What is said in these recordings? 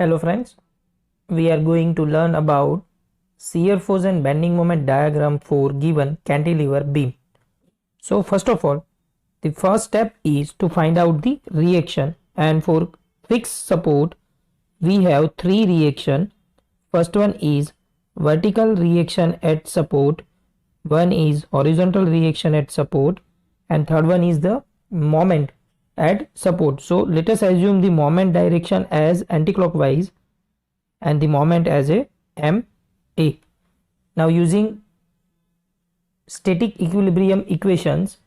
Hello friends, we are going to learn about shear force and bending moment diagram for given cantilever beam. So first of all, the first step is to find out the reaction, and for fixed support we have three reaction. First one is vertical reaction at support, one is horizontal reaction at support, and third one is the moment at support. So let us assume the moment direction as anticlockwise and the moment as a ma. Now using static equilibrium equations,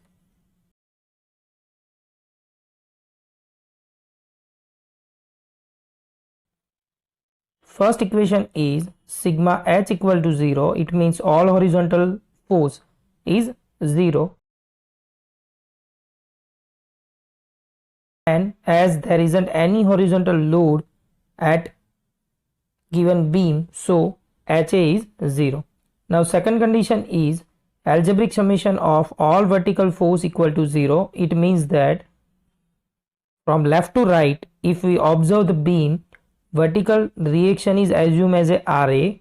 first equation is sigma h equal to 0. It means all horizontal force is 0, and as there isn't any horizontal load at given beam, so HA is 0. Now second condition is algebraic summation of all vertical force equal to 0. It means that from left to right, if we observe the beam, vertical reaction is assumed as a RA,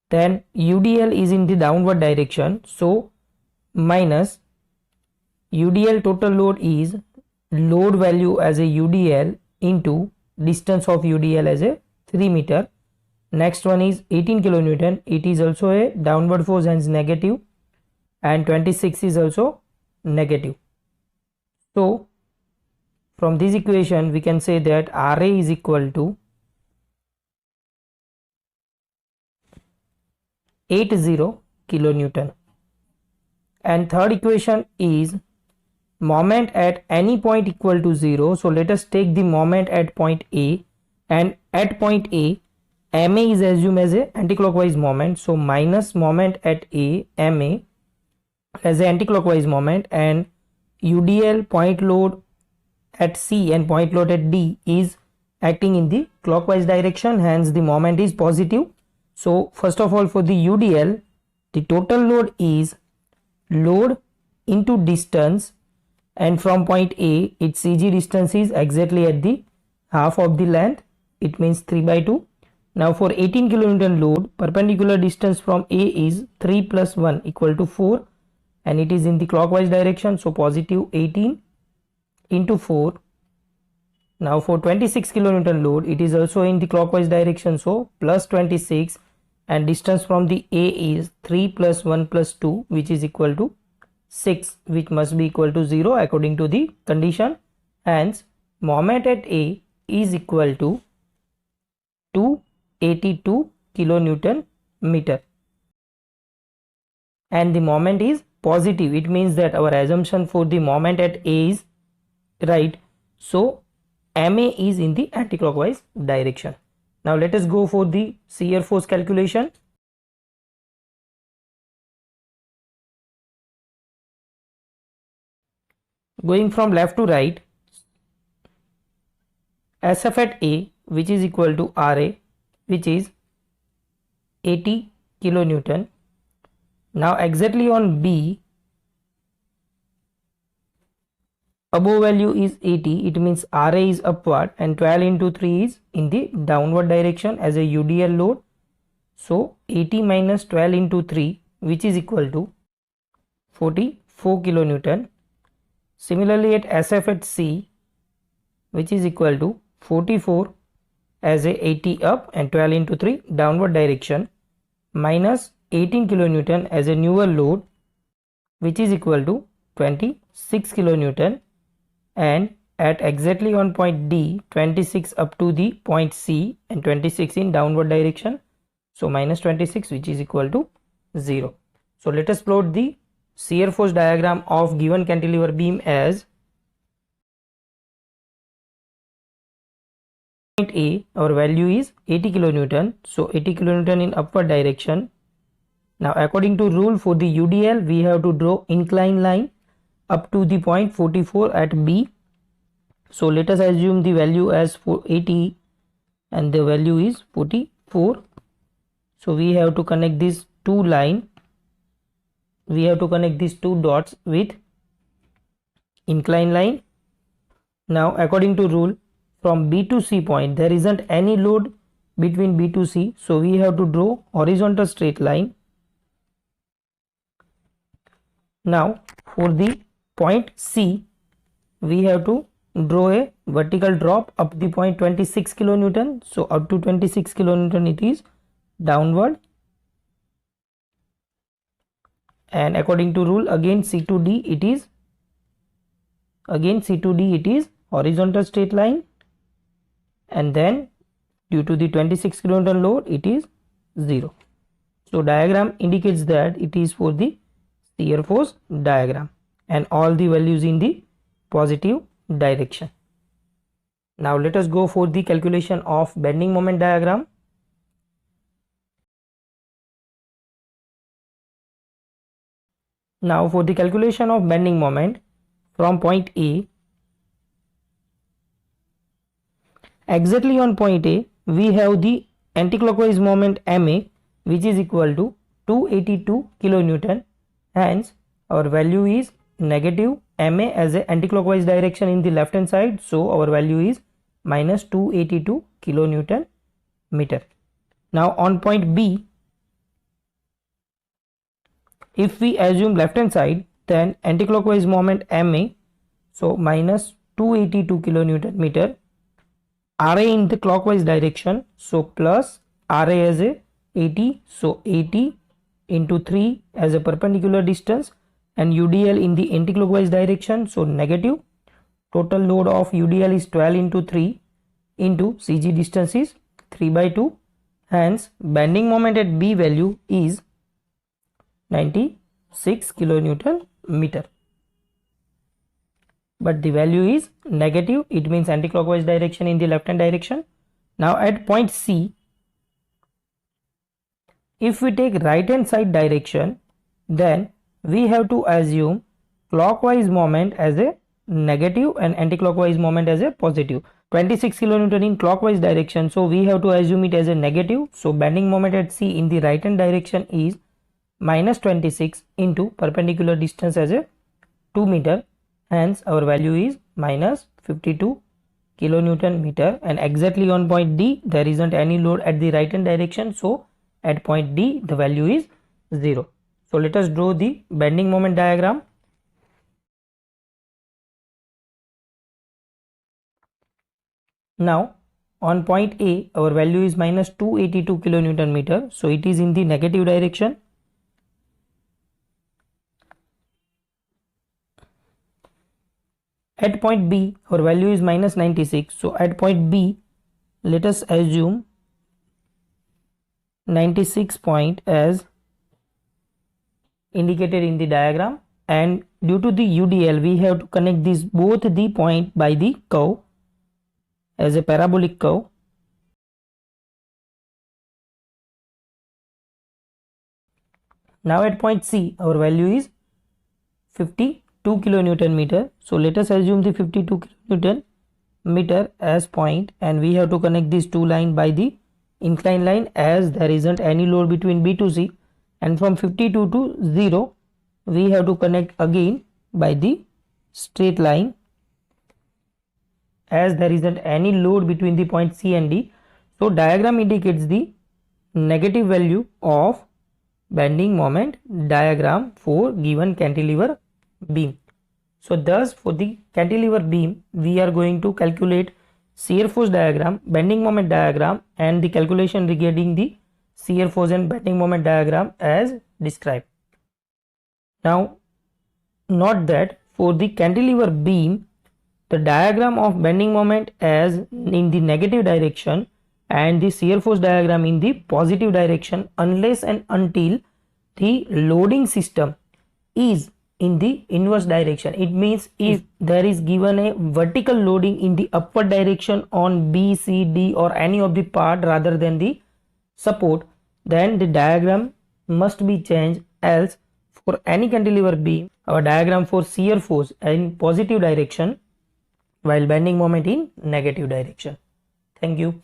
then UDL is in the downward direction, so minus UDL total load is load value as a UDL into distance of UDL as a 3 meter. Next one is 18 kilonewton. It is also a downward force, hence negative, and 26 is also negative. So from this equation we can say that RA is equal to 80 kilonewton. And third equation is moment at any point equal to 0. So let us take the moment at point A, and at point A, MA is assumed as a anticlockwise moment, so minus moment at A, MA as a anticlockwise moment, and UDL point load at C and point load at D is acting in the clockwise direction, hence the moment is positive. So first of all, for the UDL, the total load is load into distance, and from point A its CG distance is exactly at the half of the length, it means 3/2. Now for 18 kilonewton load, perpendicular distance from A is 3 plus 1 equal to 4, and it is in the clockwise direction, so positive 18 into 4. Now for 26 kilonewton load, it is also in the clockwise direction, so plus 26, and distance from the A is 3 plus 1 plus 2, which is equal to 6, which must be equal to 0 according to the condition. Hence moment at A is equal to 282 kilonewton meter, and the moment is positive. It means that our assumption for the moment at A is right, so MA is in the anticlockwise direction. Now let us go for the shear force calculation. Going from left to right, SF at A, which is equal to RA, which is 80 kilonewton. Now exactly on B, above value is 80, it means RA is upward, and 12 into 3 is in the downward direction as a UDL load. So 80 minus 12 into 3, which is equal to 44 kilonewton. Similarly at SF at C, which is equal to 44 as a 80 up and 12 into 3 downward direction, minus 18 kilonewton as a newer load, which is equal to 26 kilonewton, and at exactly on point D, 26 up to the point C and 26 in downward direction, so minus 26, which is equal to 0. So let us plot the shear force diagram of given cantilever beam as point A, our value is 80 kilonewton, so 80 kilonewton in upward direction. Now according to rule, for the UDL we have to draw inclined line up to the point 44 at B. So let us assume the value as 80 and the value is 44. So we have to connect these two line, we have to connect these two dots with inclined line. Now according to rule, from B to C point there isn't any load between B to C, so we have to draw horizontal straight line. Now for the point C we have to draw a vertical drop up the point 26 kilonewton, so up to 26 kilonewton it is downward, and according to rule again C to D it is horizontal straight line, and then due to the 26 kilonewton load it is 0. So diagram indicates that it is for the shear force diagram and all the values in the positive direction. Now let us go for the calculation of bending moment diagram. Now for the calculation of bending moment from point A, exactly on point A we have the anticlockwise moment MA, which is equal to 282 kilonewton. Hence our value is negative MA as a anticlockwise direction in the left hand side, so our value is minus 282 kilonewton meter. Now on point B, if we assume left hand side, then anticlockwise moment MA, so minus 282 kilonewton meter, RA in the clockwise direction, so plus RA as a 80, so 80 into 3 as a perpendicular distance, and UDL in the anticlockwise direction, so negative. Total load of UDL is 12 into 3 into CG distance is 3/2. Hence bending moment at B value is 96 kilonewton meter. But the value is negative, it means anticlockwise direction in the left hand direction. Now at point C, if we take right hand side direction, then we have to assume clockwise moment as a negative and anticlockwise moment as a positive. 26 kilonewton in clockwise direction, so we have to assume it as a negative. So bending moment at C in the right hand direction is minus 26 into perpendicular distance as a 2 meter. Hence our value is minus 52 kilonewton meter, and exactly on point D there isn't any load at the right hand direction, so at point D the value is 0. So let us draw the bending moment diagram. Now on point A our value is minus 282 kilonewton meter, so it is in the negative direction. At point B our value is minus 96, so at point B let us assume 96 point as indicated in the diagram, and due to the UDL we have to connect these both the point by the curve as a parabolic curve. Now at point C our value is 52 kilonewton meter, so let us assume the 52 kilonewton meter as point, and we have to connect these two lines by the inclined line as there isn't any load between B to C, and from 52 to 0 we have to connect again by the straight line as there isn't any load between the point C and D. So diagram indicates the negative value of bending moment diagram for given cantilever beam. So thus for the cantilever beam we are going to calculate shear force diagram, bending moment diagram, and the calculation regarding the shear force and bending moment diagram as described. Now note that for the cantilever beam the diagram of bending moment as in the negative direction and the shear force diagram in the positive direction unless and until the loading system is in the inverse direction. It means if there is given a vertical loading in the upward direction on B, C, D or any of the part rather than the support, then the diagram must be changed, else for any cantilever beam our diagram for shear force in positive direction while bending moment in negative direction. Thank you.